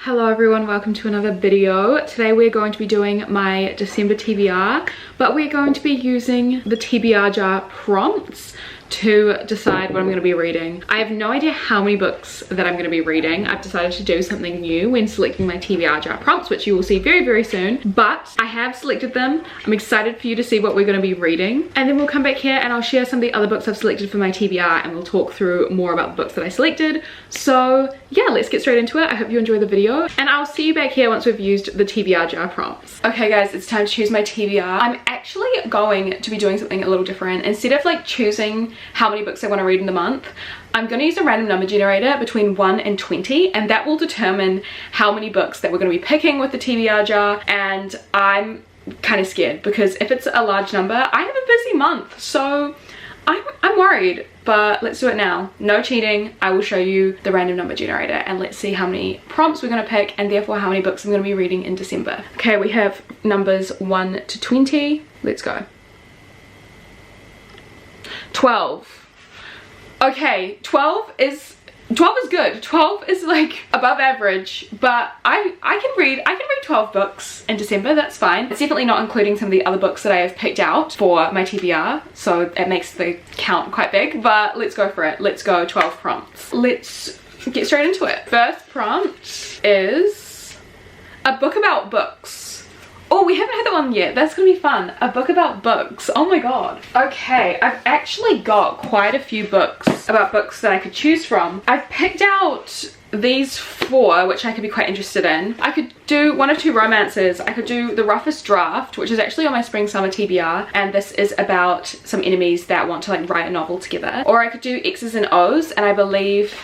Hello everyone, welcome to another video. Today we're going to be doing my December TBR, but we're going to be using the TBR jar prompts to decide what I'm going to be reading. I have no idea how many books that I'm going to be reading. I've decided to do something new when selecting my TBR jar prompts, which you will see very, very soon, but I have selected them. I'm excited for you to see what we're going to be reading, and then we'll come back here and I'll share some of the other books I've selected for my TBR and we'll talk through more about the books that I selected. So yeah, let's get straight into it. I hope you enjoy the video and I'll see you back here once we've used the TBR jar prompts. Okay guys, it's time to choose my TBR. I'm actually going to be doing something a little different. Instead of like choosing how many books I want to read in the month, I'm going to use a random number generator between 1 and 20, and that will determine how many books that we're going to be picking with the TBR jar. And I'm kind of scared because if it's a large number, I have a busy month, so I'm worried. But let's do it now. No cheating. I will show you the random number generator and let's see how many prompts we're going to pick and therefore how many books I'm going to be reading in December. Okay, we have numbers 1 to 20. Let's go. 12. Okay, 12 is good. 12 is like above average, but I can read 12 books in December. That's fine. It's definitely not including some of the other books that I have picked out for my TBR, so it makes the count quite big, but let's go for it. Let's go 12 prompts. Let's get straight into it. First prompt is a book about books. Oh, we haven't had that one yet. That's gonna be fun. A book about books. Oh my god. Okay, I've actually got quite a few books about books that I could choose from. I've picked out these 4 which I could be quite interested in. I could do 1 or 2 romances. I could do The Roughest Draft, which is actually on my spring summer TBR, and this is about some enemies that want to like write a novel together. Or I could do X's and O's, and I believe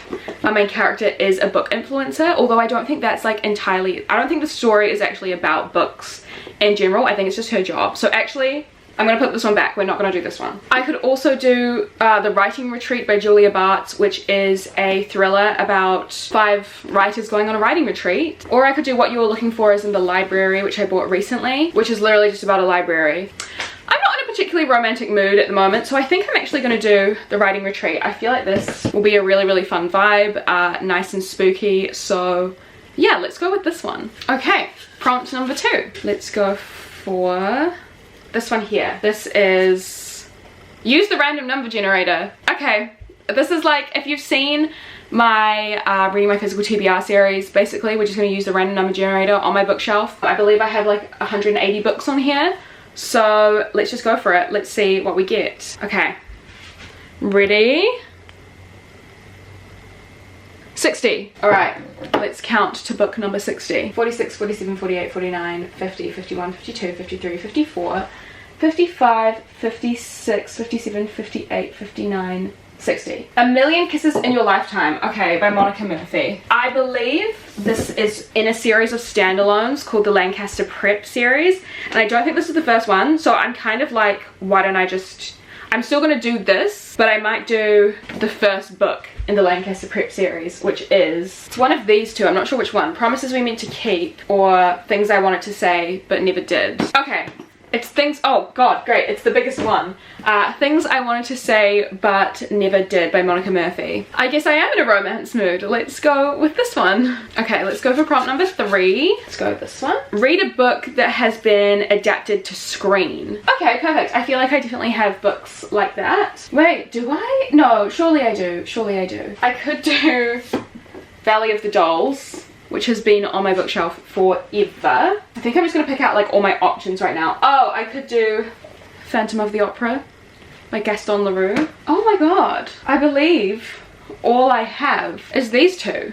my main character is a book influencer, although I don't think that's like entirely, I don't think the story is actually about books in general. I think it's just her job. So actually I'm gonna put this one back. We're not gonna do this one. I could also do The Writing Retreat by Julia Bartz, which is a thriller about 5 writers going on a writing retreat. Or I could do What You Were Looking For Is in the Library, which I bought recently, which is literally just about a library. I'm not in a particularly romantic mood at the moment, so I think I'm actually gonna do The Writing Retreat. I feel like this will be a really, really fun vibe, nice and spooky, so yeah, let's go with this one. Okay, prompt number 2. Let's go for this one here. This is use the random number generator. Okay, this is like, if you've seen my reading my physical TBR series, basically we're just going to use the random number generator on my bookshelf. I believe I have like 180 books on here, so let's just go for it. Let's see what we get. Okay, ready? 60. All right, let's count to book number 60. 46, 47, 48, 49, 50, 51, 52, 53, 54, 55, 56, 57, 58, 59, 60. A Million Kisses in Your Lifetime, okay, by Monica Murphy. I believe this is in a series of standalones called the Lancaster Prep series, and I don't think this is the first one, so I'm kind of like, why don't I just, I'm still gonna do this, but I might do the first book in the Lancaster Prep series, which is, it's one of these 2, I'm not sure which one. Promises We Meant to Keep, or Things I Wanted to Say But Never Did. Okay, it's Things, oh god, great, it's the biggest one. Things I Wanted to Say But Never Did by Monica Murphy. I guess I am in a romance mood. Let's go with this one. Okay, let's go for prompt number 3. Let's go with this one. Read a book that has been adapted to screen. Okay, perfect. I feel like I definitely have books like that. Wait, do I? No, surely I do. Surely I do. I could do Valley of the Dolls, which has been on my bookshelf forever. I think I'm just gonna pick out like all my options right now. Oh, I could do Phantom of the Opera by Gaston Leroux. Oh my god, I believe all I have is these 2.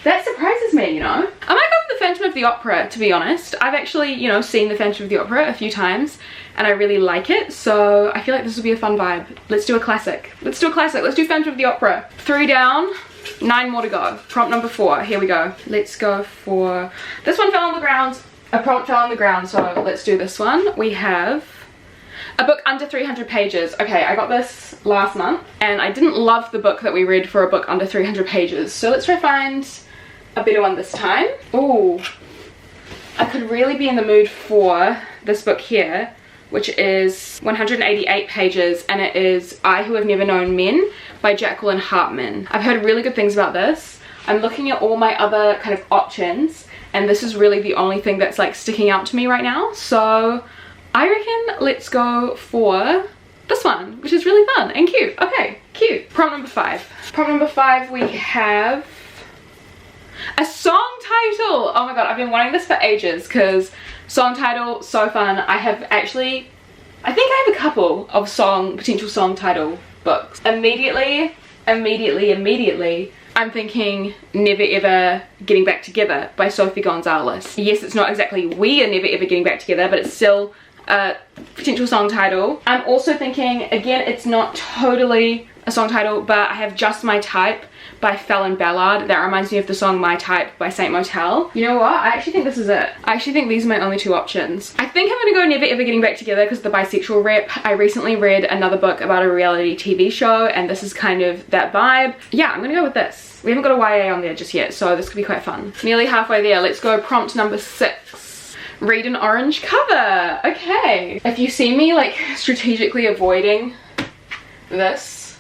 That surprises me, you know. I might go for the Phantom of the Opera, to be honest. I've actually, you know, seen the Phantom of the Opera a few times and I really like it, so I feel like this will be a fun vibe. Let's do a classic. Let's do a classic. Let's do Phantom of the Opera. 3 down. 9 more to go. Prompt number 4. Here we go. Let's go for this one. Fell on the ground. A prompt fell on the ground, so let's do this one. We have a book under 300 pages. Okay, I got this last month and I didn't love the book that we read for a book under 300 pages, so let's try to find a better one this time. Ooh, I could really be in the mood for this book here, which is 188 pages, and it is I Who Have Never Known Men by Jacqueline Hartman. I've heard really good things about this. I'm looking at all my other kind of options, and this is really the only thing that's like sticking out to me right now. So I reckon let's go for this one, which is really fun and cute. Okay, cute. Prompt number 5. Prompt number 5, we have a song title. Oh my god, I've been wanting this for ages because song title, so fun. I think I have a couple of potential song title books. Immediately, I'm thinking Never Ever Getting Back Together by Sophie Gonzalez. Yes, it's not exactly We Are Never Ever Getting Back Together, but it's still a potential song title. I'm also thinking, again, it's not totally a song title, but I have Just My Type by Fallon Ballard. That reminds me of the song My Type by Saint Motel. You know what? I actually think this is it. I actually think these are my only 2 options. I think I'm gonna go Never Ever Getting Back Together because the bisexual rep. I recently read another book about a reality TV show, and this is kind of that vibe. Yeah, I'm gonna go with this. We haven't got a YA on there just yet, so this could be quite fun. Nearly halfway there. Let's go prompt number 6. Read an orange cover. Okay. If you see me like strategically avoiding this,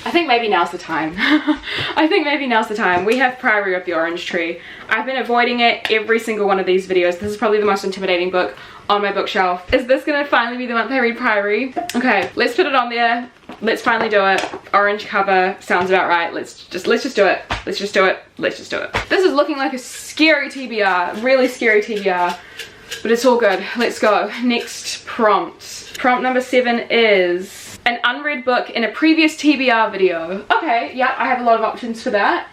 I think maybe now's the time. I think maybe now's the time. We have Priory of the Orange Tree. I've been avoiding it every single one of these videos. This is probably the most intimidating book on my bookshelf. Is this gonna finally be the month I read Priory? Okay, let's put it on there. Let's finally do it. Orange cover sounds about right. Let's just do it. Let's just do it. Let's just do it. This is looking like a scary TBR, really scary TBR, but it's all good. Let's go. Next prompt. Prompt number 7 is an unread book in a previous TBR video. Okay, yeah, I have a lot of options for that.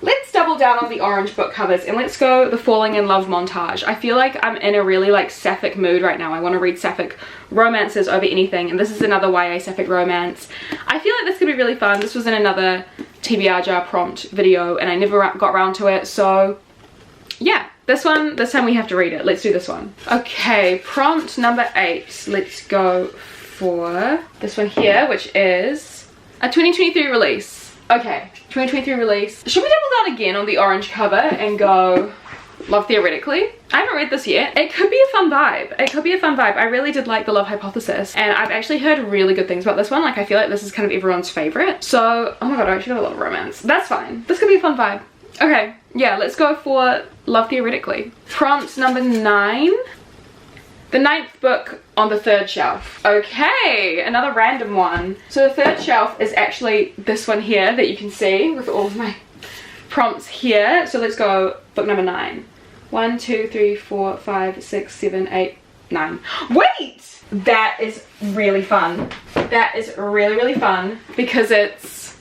Let's double down on the orange book covers and let's go the Falling in Love montage. I feel like I'm in a really like sapphic mood right now. I want to read sapphic romances over anything, and this is another YA sapphic romance. I feel like this could be really fun. This was in another TBR jar prompt video and I never got around to it, so yeah. This time we have to read it. Let's do this one. Okay, prompt number 8. Let's go for this one here, which is a 2023 release. Okay, 2023 release. Should we double down again on the orange cover and go Love Theoretically? I haven't read this yet. It could be a fun vibe. I really did like The Love Hypothesis, and I've actually heard really good things about this one. Like, I feel like this is kind of everyone's favorite. So, oh my god, I actually have a lot of romance. That's fine. This could be a fun vibe. Okay, yeah, let's go for Love Theoretically. Prompt number 9. The 9th book on the 3rd shelf. Okay, another random one. So the 3rd shelf is actually this one here that you can see with all of my prompts here. So let's go book number 9. 1, 2, 3, 4, 5, 6, 7, 8, 9. Wait! That is really fun. That is really, really fun because it's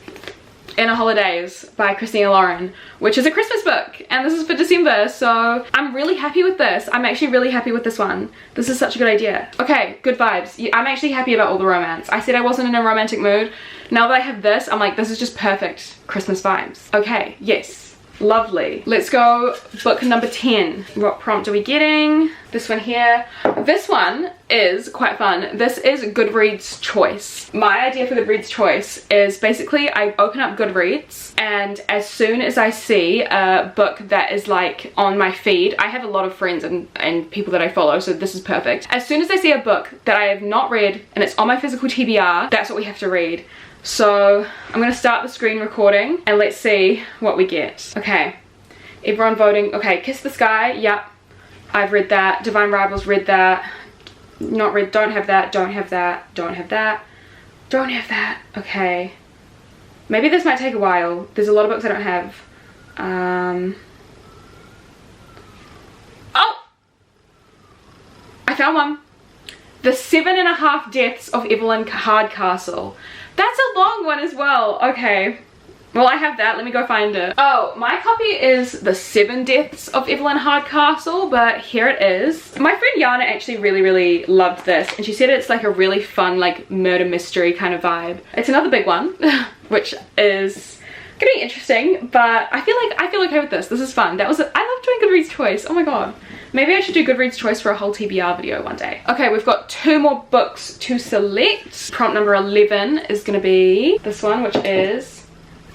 Inner Holidays by Christina Lauren, which is a Christmas book, and this is for December, so I'm really happy with this. I'm actually really happy with this one. This is such a good idea. Okay, good vibes. I'm actually happy about all the romance. I said I wasn't in a romantic mood. Now that I have this, I'm like, this is just perfect Christmas vibes. Okay, yes. Lovely. Let's go book number 10. What prompt are we getting? This one here. This one is quite fun. This is Goodreads Choice. My idea for Goodreads Choice is basically I open up Goodreads, and as soon as I see a book that is like on my feed, I have a lot of friends and people that I follow, so this is perfect. As soon as I see a book that I have not read and it's on my physical TBR, that's what we have to read. So I'm gonna start the screen recording and let's see what we get. Okay, everyone voting. Okay, Kiss the Sky, yep, I've read that. Divine Rivals, read that. Not read, don't have that, don't have that, don't have that, don't have that. Okay, maybe this might take a while. There's a lot of books I don't have. Oh! I found one. The 7.5 Deaths of Evelyn Hardcastle. That's a long one as well. Okay. Well, I have that. Let me go find it. Oh, my copy is The 7 Deaths of Evelyn Hardcastle, but here it is. My friend Yana actually really loved this, and she said it's like a really fun, like, murder mystery kind of vibe. It's another big one, which is gonna be interesting, but I feel okay with this. This is fun. I love doing Goodreads Choice. Oh my god. Maybe I should do Goodreads Choice for a whole TBR video one day. Okay, we've got 2 more books to select. Prompt number 11 is gonna be this one, which is,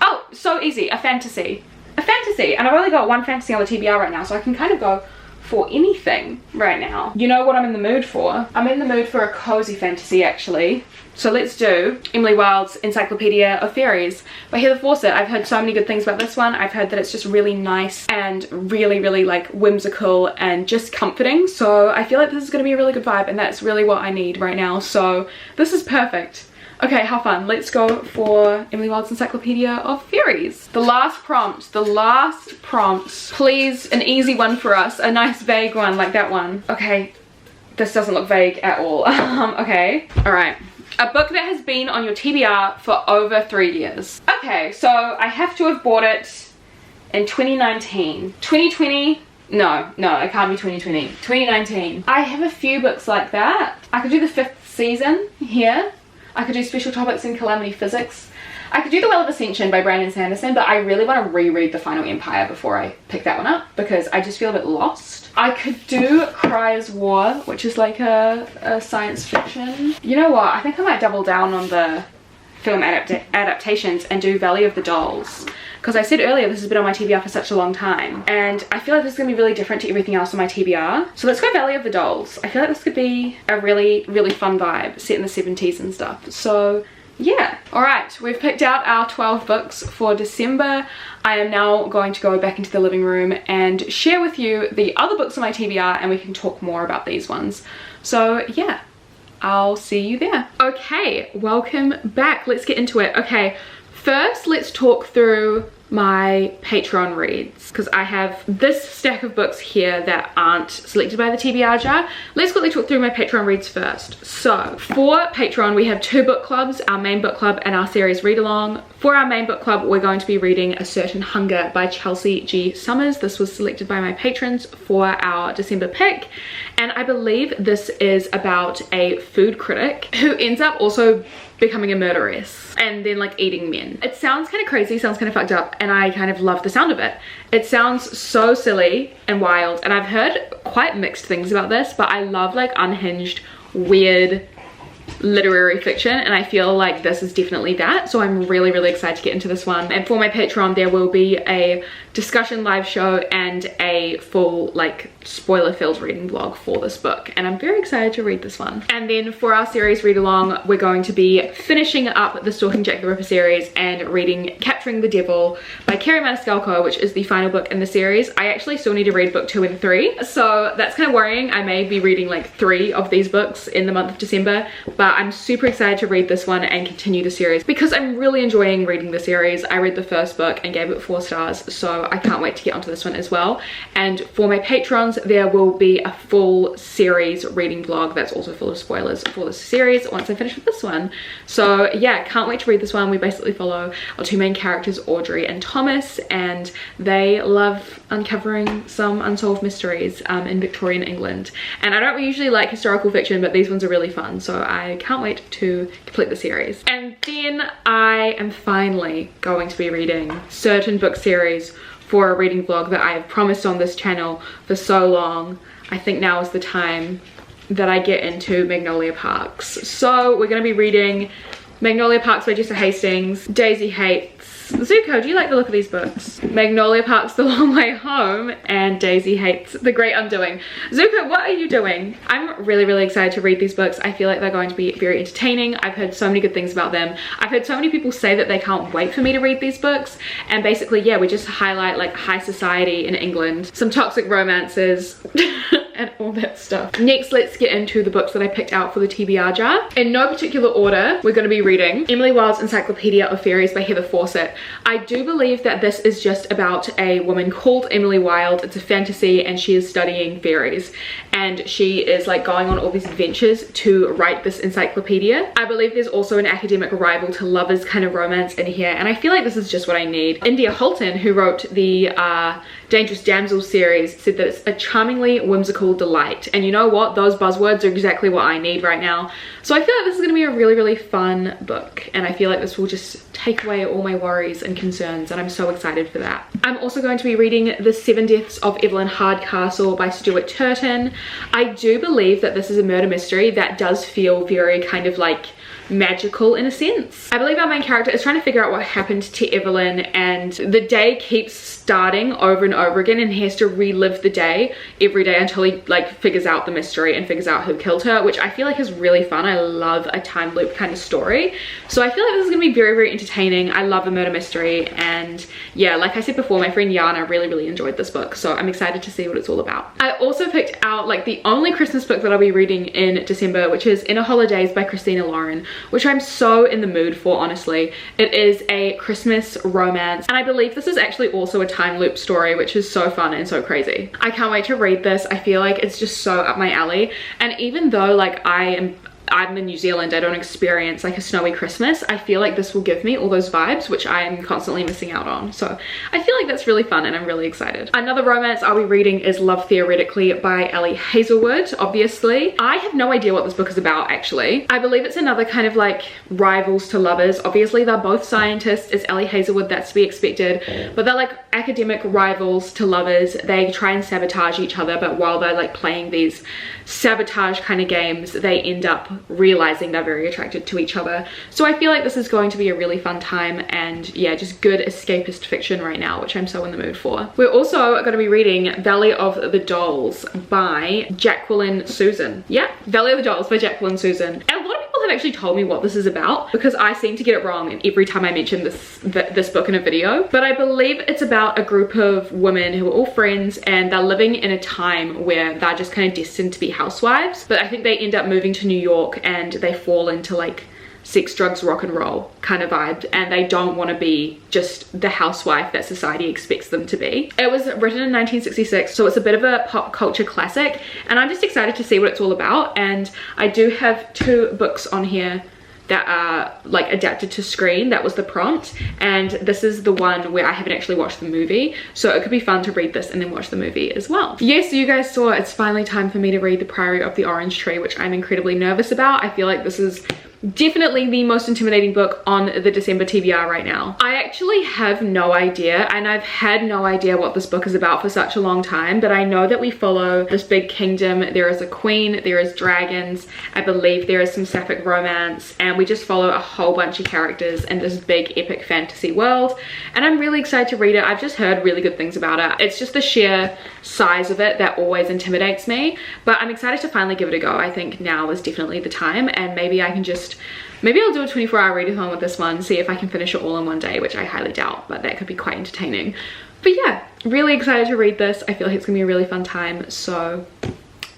oh, so easy, a fantasy. A fantasy, and I've only got 1 fantasy on the TBR right now, so I can kind of go for anything right now. You know what I'm in the mood for? I'm in the mood for a cozy fantasy, actually. So let's do Emily Wilde's Encyclopedia of Fairies by Heather Fawcett. I've heard so many good things about this one. I've heard that it's just really nice and really like whimsical and just comforting. So I feel like this is going to be a really good vibe, and that's really what I need right now. So this is perfect. Okay, how fun. Let's go for Emily Wilde's Encyclopedia of Fairies. The last prompt, please, an easy one for us, a nice vague one like that one. Okay, this doesn't look vague at all. Okay, all right. A book that has been on your TBR for over 3 years. Okay, so I have to have bought it in 2019. 2020, no, it can't be 2020. 2019. I have a few books like that. I could do the 5th season here. I could do Special Topics in Calamity Physics. I could do The Well of Ascension by Brandon Sanderson, but I really want to reread The Final Empire before I pick that one up because I just feel a bit lost. I could do Cry as War, which is like a science fiction. You know what? I think I might double down on the film adaptations and do Valley of the Dolls. Because I said earlier, this has been on my TBR for such a long time. And I feel like this is going to be really different to everything else on my TBR. So let's go Valley of the Dolls. I feel like this could be a really fun vibe set in the 70s and stuff. So yeah. Alright, we've picked out our 12 books for December. I am now going to go back into the living room and share with you the other books on my TBR, and we can talk more about these ones. So yeah, I'll see you there. Okay, welcome back. Let's get into it. Okay, first let's talk through my Patreon reads, because I have this stack of books here that aren't selected by the TBR jar. Let's quickly talk through my Patreon reads first. So for Patreon, we have 2 book clubs, our main book club and our series read along. For our main book club, we're going to be reading A Certain Hunger by Chelsea G. Summers. This was selected by my patrons for our December pick, and I believe this is about a food critic who ends up also becoming a murderess and then like eating men. It sounds kind of crazy, sounds kind of fucked up, and I kind of love the sound of it. It sounds so silly and wild, and I've heard quite mixed things about this, but I love like unhinged, weird literary fiction, and I feel like this is definitely that. So I'm really excited to get into this one. And for my Patreon, there will be a discussion live show and a full like spoiler filled reading blog for this book, and I'm very excited to read this one. And then for our series read along, we're going to be finishing up the Stalking Jack the Ripper series and reading Capturing the Devil by Kerry Maniscalco, which is the final book in the series. I actually still need to read book 2 and 3, so that's kind of worrying. I may be reading like 3 of these books in the month of December, but I'm super excited to read this one and continue the series because I'm really enjoying reading the series. I read the first book and gave it 4 stars, so I can't wait to get onto this one as well. And for my patrons, there will be a full series reading vlog that's also full of spoilers for this series once I finish with this one. So yeah, can't wait to read this one. We basically follow our 2 main characters, Audrey and Thomas, and they love uncovering some unsolved mysteries in Victorian England. And I don't usually like historical fiction, but these ones are really fun, so I can't wait to complete the series. And then I am finally going to be reading certain book series for a reading vlog that I have promised on this channel for so long. I think now is the time that I get into Magnolia Parks. So we're going to be reading Magnolia Parks by Jessa Hastings, Daisy Hates, Zuko, do you like the look of these books? Magnolia Parks, The Long Way Home, and Daisy Hates, The Great Undoing. Zuko, what are you doing? I'm really excited to read these books. I feel like they're going to be very entertaining. I've heard so many good things about them. I've heard so many people say that they can't wait for me to read these books. And basically, yeah, we just highlight like high society in England, some toxic romances, and all that stuff. Next, let's get into the books that I picked out for the TBR jar. In no particular order, we're going to be reading Emily Wilde's Encyclopedia of Fairies by Heather Fawcett. I do believe that this is just about a woman called Emily Wilde. It's a fantasy, and she is studying fairies, and she is like going on all these adventures to write this encyclopedia. I believe there's also an academic rival to lovers kind of romance in here, and I feel like this is just what I need. India Holton, who wrote the Dangerous Damsels series, said that it's a charmingly whimsical delight, and you know what, those buzzwords are exactly what I need right now. So I feel like this is going to be a really fun book, and I feel like this will just take away all my worries and concerns, and I'm so excited for that. I'm also going to be reading The 7 Deaths of Evelyn Hardcastle by Stuart Turton. I do believe that this is a murder mystery that does feel very kind of like magical in a sense. I believe our main character is trying to figure out what happened to Evelyn, and the day keeps starting over and over again, and he has to relive the day every day until he like figures out the mystery and figures out who killed her, which I feel like is really fun. I love a time loop kind of story, so I feel like this is gonna be very, very entertaining. I love a murder mystery, and yeah, like I said before, my friend Yana really enjoyed this book, so I'm excited to see what it's all about. I also picked out like the only Christmas book that I'll be reading in December, which is Inner Holidays by Christina Lauren, which I'm so in the mood for, honestly. It is a Christmas romance, and I believe this is actually also a time loop story, which is so fun and so crazy. I can't wait to read this. I feel like it's just so up my alley, and even though like I'm in New Zealand, I don't experience like a snowy Christmas, I feel like this will give me all those vibes which I am constantly missing out on. So I feel like that's really fun and I'm really excited. Another romance I'll be reading is Love Theoretically by Ellie Hazelwood, obviously. I have no idea what this book is about, actually. I believe it's another kind of like rivals to lovers. Obviously they're both scientists, it's Ellie Hazelwood, that's to be expected, but they're like academic rivals to lovers. They try and sabotage each other, but while they're like playing these sabotage kind of games, they end up realizing they're very attracted to each other. So I feel like this is going to be a really fun time, and yeah, just good escapist fiction right now, which I'm so in the mood for. We're also going to be reading Valley of the Dolls by Jacqueline Susan. Yeah, Valley of the Dolls by Jacqueline Susan. And a lot of people have actually told me what this is about, because I seem to get it wrong every time I mention this book in a video. But I believe it's about a group of women who are all friends, and they're living in a time where they're just kind of destined to be housewives. But I think they end up moving to New York, and they fall into like sex, drugs, rock and roll kind of vibe, and they don't want to be just the housewife that society expects them to be. It was written in 1966, so it's a bit of a pop culture classic, and I'm just excited to see what it's all about. And I do have 2 books on here that are like adapted to screen. That was the prompt, and this is the one where I haven't actually watched the movie, so it could be fun to read this and then watch the movie as well. Yes, you guys saw it's finally time for me to read The Priory of the Orange Tree, which I'm incredibly nervous about. I feel like this is definitely the most intimidating book on the December TBR right now. I actually have no idea, and I've had no idea what this book is about for such a long time, but I know that we follow this big kingdom. There is a queen, there is dragons, I believe there is some sapphic romance, and we just follow a whole bunch of characters in this big epic fantasy world, and I'm really excited to read it. I've just heard really good things about it. It's just the sheer size of it that always intimidates me, but I'm excited to finally give it a go. I think now is definitely the time, and maybe I'll do a 24-hour readathon with this one, see if I can finish it all in one day, which I highly doubt, but that could be quite entertaining. But yeah, really excited to read this. I feel like it's gonna be a really fun time, so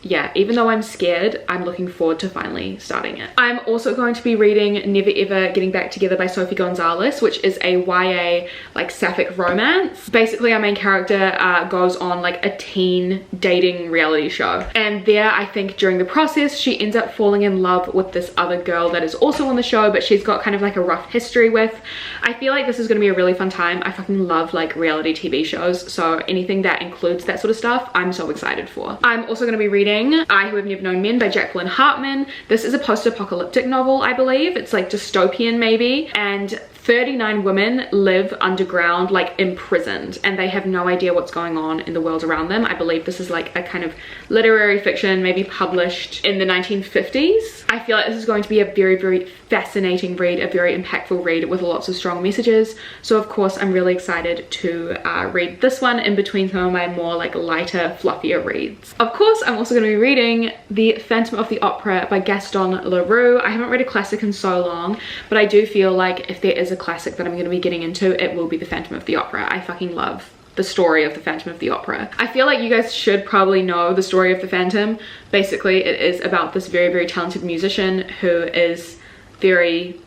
yeah, even though I'm scared, I'm looking forward to finally starting it. I'm also going to be reading Never Ever Getting Back Together by Sophie Gonzalez, which is a YA like sapphic romance. Basically our main character goes on like a teen dating reality show, and there I think during the process she ends up falling in love with this other girl that is also on the show, but she's got kind of like a rough history with. I feel like this is going to be a really fun time. I fucking love like reality TV shows, so anything that includes that sort of stuff I'm so excited for. I'm also going to be reading I Who Have Never Known Men by Jacqueline Hartman. This is a post-apocalyptic novel, I believe. It's like dystopian maybe, and 39 women live underground, like imprisoned, and they have no idea what's going on in the world around them. I believe this is like a kind of literary fiction, maybe published in the 1950s. I feel like this is going to be a very fascinating read, a very impactful read with lots of strong messages. So of course I'm really excited to read this one in between some of my more like lighter, fluffier reads. Of course I'm also going to be reading The Phantom of the Opera by Gaston Leroux. I haven't read a classic in so long, but I do feel like if there is a classic that I'm going to be getting into, it will be The Phantom of the Opera. I fucking love the story of The Phantom of the Opera. I feel like you guys should probably know the story of The Phantom. Basically it is about this very talented musician who is very,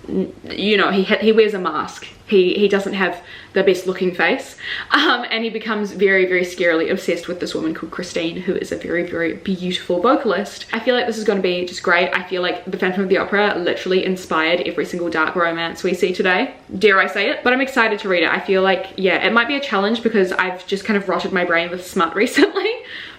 you know, he wears a mask. He doesn't have the best looking face, and he becomes very scarily obsessed with this woman called Christine, who is a very beautiful vocalist. I feel like this is going to be just great. I feel like The Phantom of the Opera literally inspired every single dark romance we see today, dare I say it, but I'm excited to read it. I feel like, yeah, it might be a challenge because I've just kind of rotted my brain with smut recently,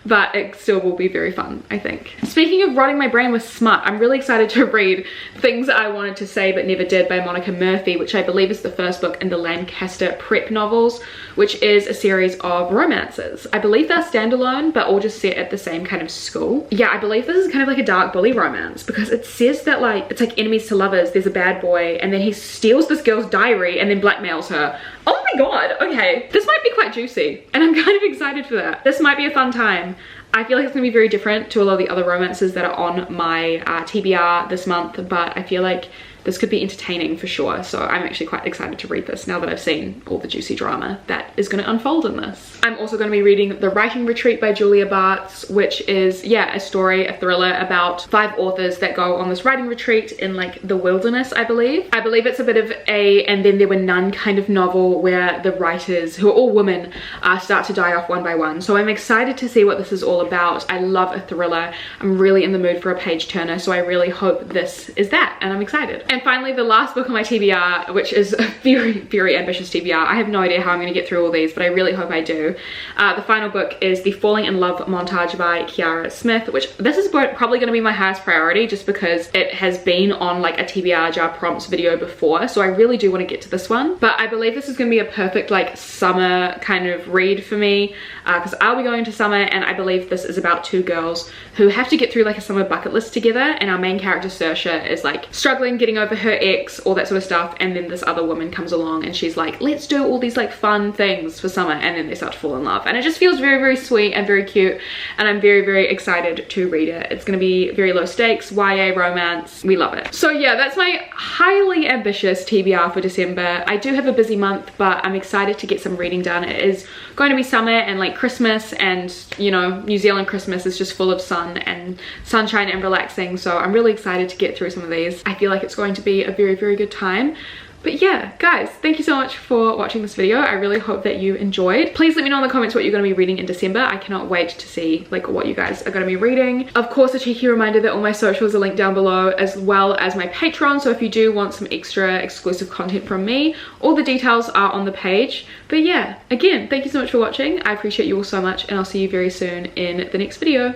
but it still will be very fun, I think. Speaking of rotting my brain with smut, I'm really excited to read Things I Wanted to Say But Never Did by Monica Murphy, which I believe is the first book in the Lancaster Prep novels, which is a series of romances. I believe they're standalone, but all just set at the same kind of school. Yeah, I believe this is kind of like a dark bully romance, because it says that like, it's like enemies to lovers, there's a bad boy, and then he steals this girl's diary and then blackmails her. Oh my god, okay. This might be quite juicy, and I'm kind of excited for that. This might be a fun time. I feel like it's gonna be very different to a lot of the other romances that are on my TBR this month, but I feel like this could be entertaining for sure. So I'm actually quite excited to read this now that I've seen all the juicy drama that is going to unfold in this. I'm also going to be reading The Writing Retreat by Julia Bartz, which is, yeah, a story, a thriller about 5 authors that go on this writing retreat in like the wilderness, I believe. I believe it's a bit of a And Then There Were None kind of novel where the writers, who are all women, start to die off one by one. So I'm excited to see what this is all about. I love a thriller. I'm really in the mood for a page turner, so I really hope this is that, and I'm excited. And finally, the last book on my TBR, which is a very, very ambitious TBR. I have no idea how I'm going to get through all these, but I really hope I do. The final book is The Falling in Love montage by Kiara Smith, which this is probably going to be my highest priority just because it has been on like a TBR jar prompts video before, so I really do want to get to this one. But I believe this is going to be a perfect like summer kind of read for me, because I'll be going to summer, and I believe this is about 2 girls who have to get through like a summer bucket list together, and our main character Saoirse is like struggling getting over her ex, all that sort of stuff, and then this other woman comes along and she's like, let's do all these like fun things for summer, and then they start to fall in love, and it just feels very, very sweet and very cute, and I'm very, very excited to read it. It's going to be very low stakes, YA romance. We love it. So yeah, that's my highly ambitious TBR for December. I do have a busy month, but I'm excited to get some reading done. It is going to be summer and like Christmas, and you know, New Zealand Christmas is just full of sun and sunshine and relaxing, so I'm really excited to get through some of these. I feel like it's going to be a very, very good time. But yeah, guys, thank you so much for watching this video. I really hope that you enjoyed. Please let me know in the comments what you're going to be reading in December. I cannot wait to see like what you guys are going to be reading. Of course, a cheeky reminder that all my socials are linked down below, as well as my Patreon. So if you do want some extra exclusive content from me, all the details are on the page. But yeah, again, thank you so much for watching. I appreciate you all so much, and I'll see you very soon in the next video.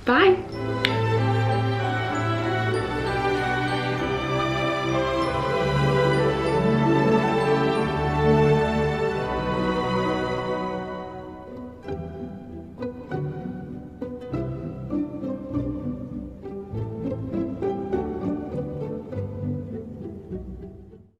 Bye.